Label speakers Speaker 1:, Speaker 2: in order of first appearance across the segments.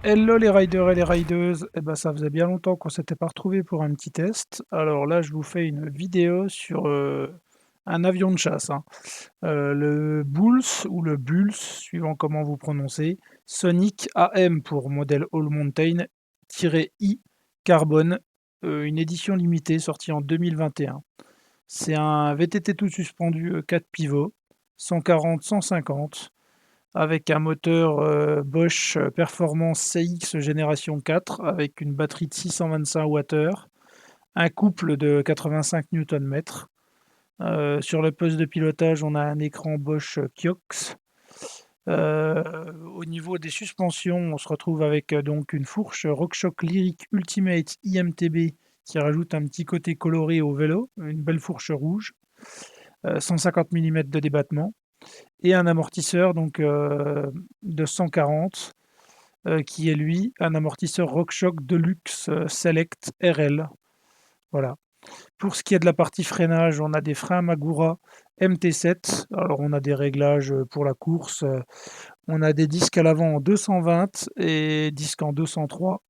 Speaker 1: Hello les riders et les rideuses, eh ben ça faisait bien longtemps qu'on s'était pas retrouvés pour un petit test. Alors là, je vous fais une vidéo sur un avion de chasse, hein. Le Bulls ou le Bulls, suivant comment vous prononcez, Sonic AM pour modèle All Mountain-I Carbone, une édition limitée sortie en 2021. C'est un VTT tout suspendu 4 pivots, 140-150 avec un moteur Bosch Performance CX génération 4 avec une batterie de 625 Wh, un couple de 85 Nm. Sur le poste de pilotage, on a un écran Bosch Kiox. Au niveau des suspensions, on se retrouve avec donc une fourche RockShox Lyric Ultimate IMTB qui rajoute un petit côté coloré au vélo, une belle fourche rouge, 150 mm de débattement et un amortisseur donc de 140 qui est lui un amortisseur RockShox Deluxe Select RL. Voilà. Pour ce qui est de la partie freinage, on a des freins Magura MT7. Alors on a des réglages pour la course. On a des disques à l'avant en 220 et disques en 203.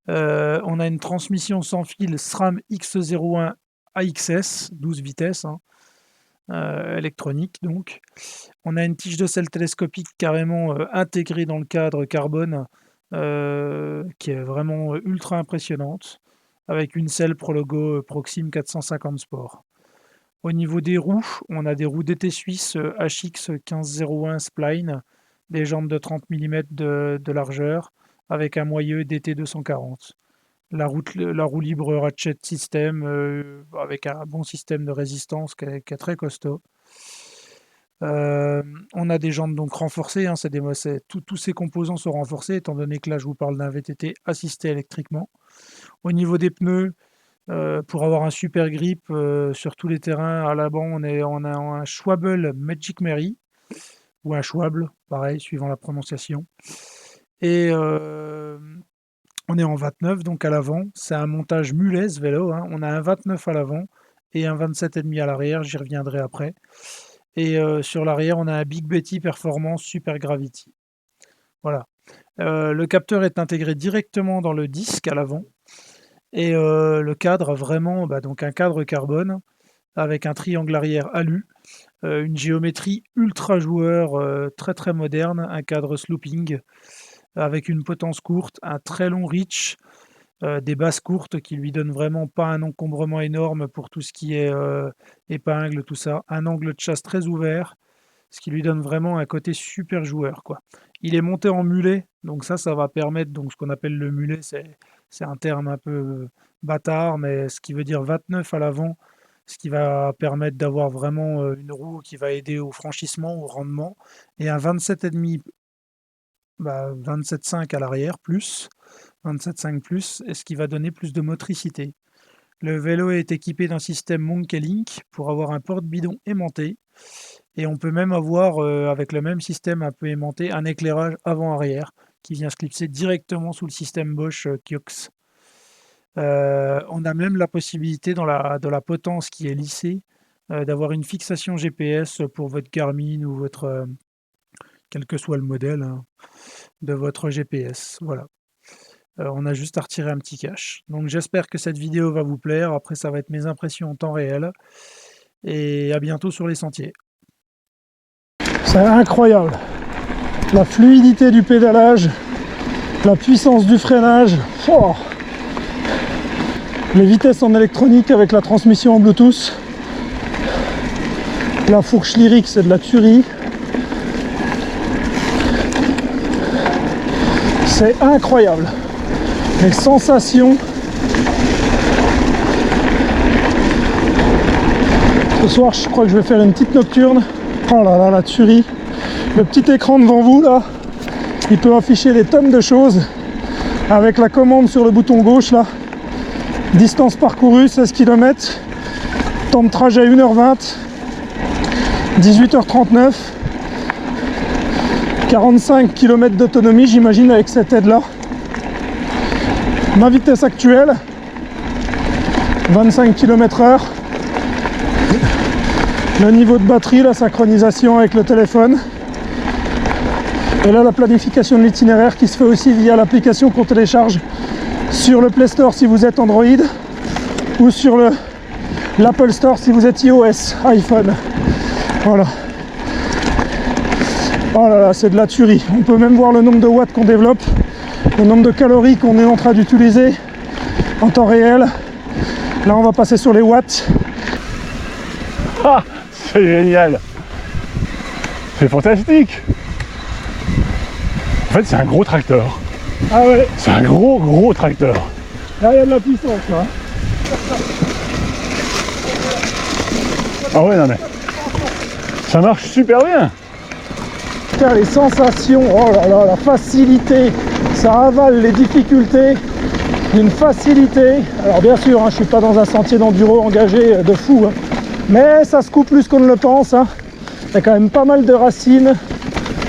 Speaker 1: On a une transmission sans fil SRAM X01 AXS, 12 vitesses, hein, électronique donc. On a une tige de selle télescopique carrément intégrée dans le cadre carbone qui est vraiment ultra impressionnante avec une selle Prologo Proxim 450 Sport. Au niveau des roues, on a des roues DT Suisse HX 1501 Spline, des jambes de 30 mm de largeur avec un moyeu DT 240. La roue libre ratchet system avec un bon système de résistance qui est très costaud. On a des jantes donc renforcées, hein, tous ces composants sont renforcés étant donné que là je vous parle d'un VTT assisté électriquement. Au niveau des pneus, pour avoir un super grip sur tous les terrains, à l'avant on a un Schwalbe Magic Mary ou un Schwalbe, pareil suivant la prononciation. Et on est en 29 donc à l'avant, c'est un montage mulet ce vélo, hein. On a un 29 à l'avant et un 27,5 à l'arrière, j'y reviendrai après. Et sur l'arrière, on a un Big Betty Performance Super Gravity. Voilà. Le capteur est intégré directement dans le disque à l'avant. Et le cadre, vraiment, donc un cadre carbone avec un triangle arrière alu, une géométrie ultra joueur, très très moderne, un cadre slooping avec une potence courte, un très long reach, des bases courtes qui lui donnent vraiment pas un encombrement énorme pour tout ce qui est épingle, tout ça. Un angle de chasse très ouvert, ce qui lui donne vraiment un côté super joueur, quoi. Il est monté en mulet, donc ça va permettre, donc ce qu'on appelle le mulet, c'est un terme un peu bâtard, mais ce qui veut dire 29 à l'avant, ce qui va permettre d'avoir vraiment une roue qui va aider au franchissement, au rendement, et un 27,5, 27,5 à l'arrière, plus, 27,5 plus, et ce qui va donner plus de motricité. Le vélo est équipé d'un système Monkey Link pour avoir un porte-bidon aimanté. Et on peut même avoir, avec le même système un peu aimanté, un éclairage avant-arrière qui vient se clipser directement sous le système Bosch Kiox. On a même la possibilité dans la potence qui est lissée d'avoir une fixation GPS pour votre Garmin ou votre, quel que soit le modèle, hein, de votre GPS. Voilà. On a juste à retirer un petit cache. Donc j'espère que cette vidéo va vous plaire. Après, ça va être mes impressions en temps réel. Et à bientôt sur les sentiers. C'est incroyable. La fluidité du pédalage, la puissance du freinage. Oh, les vitesses en électronique avec la transmission en Bluetooth. La fourche lyrique, c'est de la tuerie. C'est incroyable. Les sensations. Ce soir, je crois que je vais faire une petite nocturne. Oh là là, la tuerie. Le petit écran devant vous, là, il peut afficher des tonnes de choses. Avec la commande sur le bouton gauche, là. Distance parcourue, 16 km. Temps de trajet 1h20. 18h39. 45 km d'autonomie, j'imagine, avec cette aide-là. Ma vitesse actuelle, 25 km/h. Le niveau de batterie, la synchronisation avec le téléphone.
Speaker 2: Et là, la planification de l'itinéraire qui se fait aussi via l'application qu'on télécharge sur le Play Store si vous êtes Android ou sur l'Apple Store si vous êtes iOS, iPhone. Voilà. Oh là là, c'est de la tuerie. On peut même voir le nombre de watts qu'on développe, le nombre de calories qu'on est en train d'utiliser en temps réel. Là, on va passer sur les watts.
Speaker 3: Ah, c'est génial. C'est fantastique. En fait, c'est un gros tracteur.
Speaker 2: Ah ouais,
Speaker 3: C'est un gros tracteur.
Speaker 2: là, il y a de la puissance, là.
Speaker 3: Ah ouais, non mais... ça marche super bien.
Speaker 2: Putain, les sensations, oh là là, la facilité, ça avale les difficultés d'une facilité. Alors bien sûr, hein, je suis pas dans un sentier d'enduro engagé de fou, hein, mais ça se coupe plus qu'on ne le pense. Hein. Il y a quand même pas mal de racines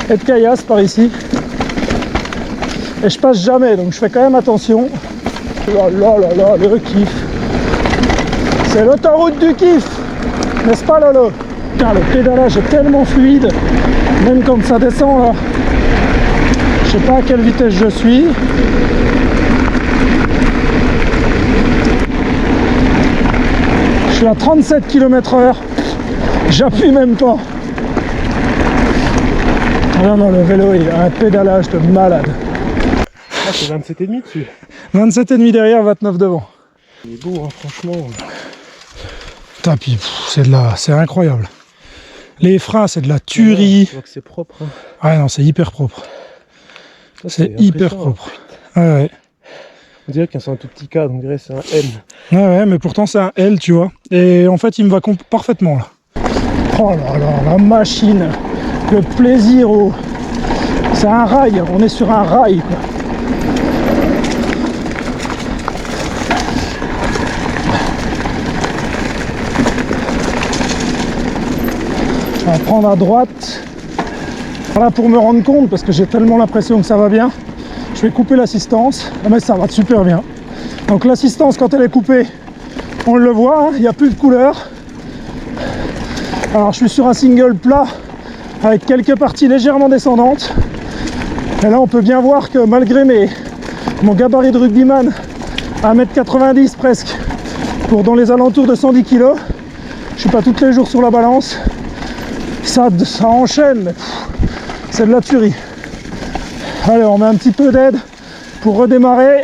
Speaker 2: et de caillasses par ici. Et je passe jamais, donc je fais quand même attention. Oh là là là, le kiff. C'est l'autoroute du kiff, n'est-ce pas Lolo? Putain, le pédalage est tellement fluide, même comme ça descend là. Je sais pas à quelle vitesse je suis. Je suis à 37 km/h. J'appuie même pas. Non, non, le vélo il a un pédalage de malade.
Speaker 4: Ah, c'est 27,5 dessus.
Speaker 2: 27,5 derrière, 29 devant.
Speaker 4: Il est beau, hein, franchement.
Speaker 2: Putain, puis c'est incroyable. Les freins, c'est de la tuerie.
Speaker 4: Tu vois que c'est propre. Hein.
Speaker 2: Ouais, non, c'est hyper propre.
Speaker 4: Ça,
Speaker 2: C'est hyper
Speaker 4: impressionnant.
Speaker 2: propre. Ouais, ouais.
Speaker 4: On dirait que c'est un tout petit cadre, on dirait que c'est un M.
Speaker 2: Ouais, ouais, mais pourtant c'est un L, tu vois. Et en fait, il me va parfaitement là. Oh là là, la machine, le plaisir au... C'est un rail, on est sur un rail, quoi. On va prendre à droite. Voilà, pour me rendre compte, parce que j'ai tellement l'impression que ça va bien, je vais couper l'assistance. Ah, mais ça va super bien. Donc l'assistance, quand elle est coupée, on le voit, il n'y a plus de couleur. Alors je suis sur un single plat avec quelques parties légèrement descendantes. Et là on peut bien voir que malgré mon gabarit de rugbyman, 1m90 presque, pour dans les alentours de 110 kg, je suis pas tous les jours sur la balance. Ça enchaîne, mais c'est de la tuerie. Allez, on met un petit peu d'aide pour redémarrer.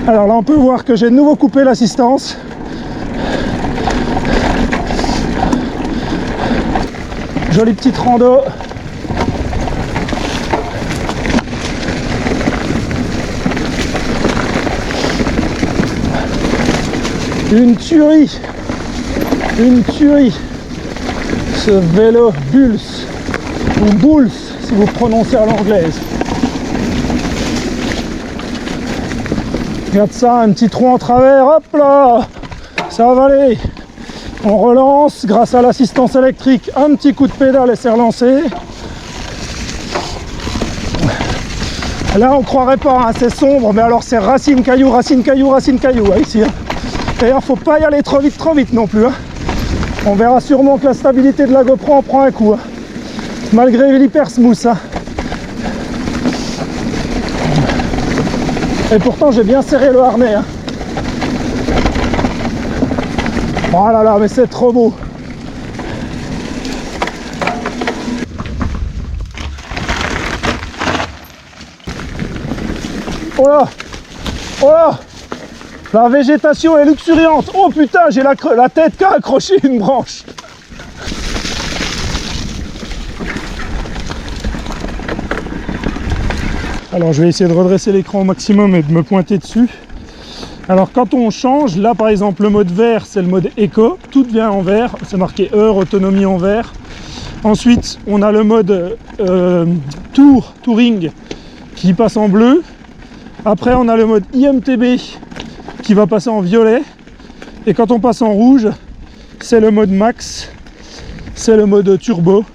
Speaker 2: Alors là on peut voir que j'ai de nouveau coupé l'assistance. Jolie petite rando. Une tuerie. Une tuerie. Ce vélo Bulls, ou Bulls si vous prononcez à l'anglaise. Regarde ça, un petit trou en travers, hop là, ça va aller. On relance grâce à l'assistance électrique, un petit coup de pédale et c'est relancé. Là on croirait pas, hein, c'est sombre, mais alors c'est racine caillou, racine caillou, racine caillou, hein, ici. Hein. D'ailleurs faut pas y aller trop vite non plus. Hein. On verra sûrement que la stabilité de la GoPro en prend un coup, hein, malgré l'hyper smooth. Hein. Et pourtant j'ai bien serré le harnais. Hein. Oh là là, mais c'est trop beau. Oh là, oh là, la végétation est luxuriante. Oh putain, j'ai la tête qui a accroché une branche. Alors je vais essayer de redresser l'écran au maximum et de me pointer dessus. Alors quand on change, là par exemple le mode vert c'est le mode éco, tout devient en vert, c'est marqué heure, autonomie en vert. Ensuite on a le mode touring qui passe en bleu. Après on a le mode IMTB qui va passer en violet. Et quand on passe en rouge, c'est le mode max, c'est le mode turbo.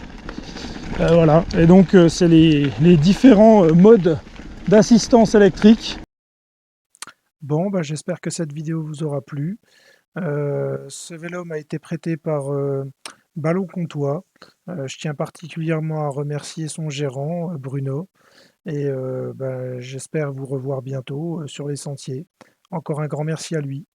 Speaker 2: Voilà, et donc c'est les différents modes d'assistance électrique.
Speaker 1: Bon, bah, j'espère que cette vidéo vous aura plu. Ce vélo m'a été prêté par Ballon Comtois. Je tiens particulièrement à remercier son gérant, Bruno, et j'espère vous revoir bientôt sur les sentiers. Encore un grand merci à lui.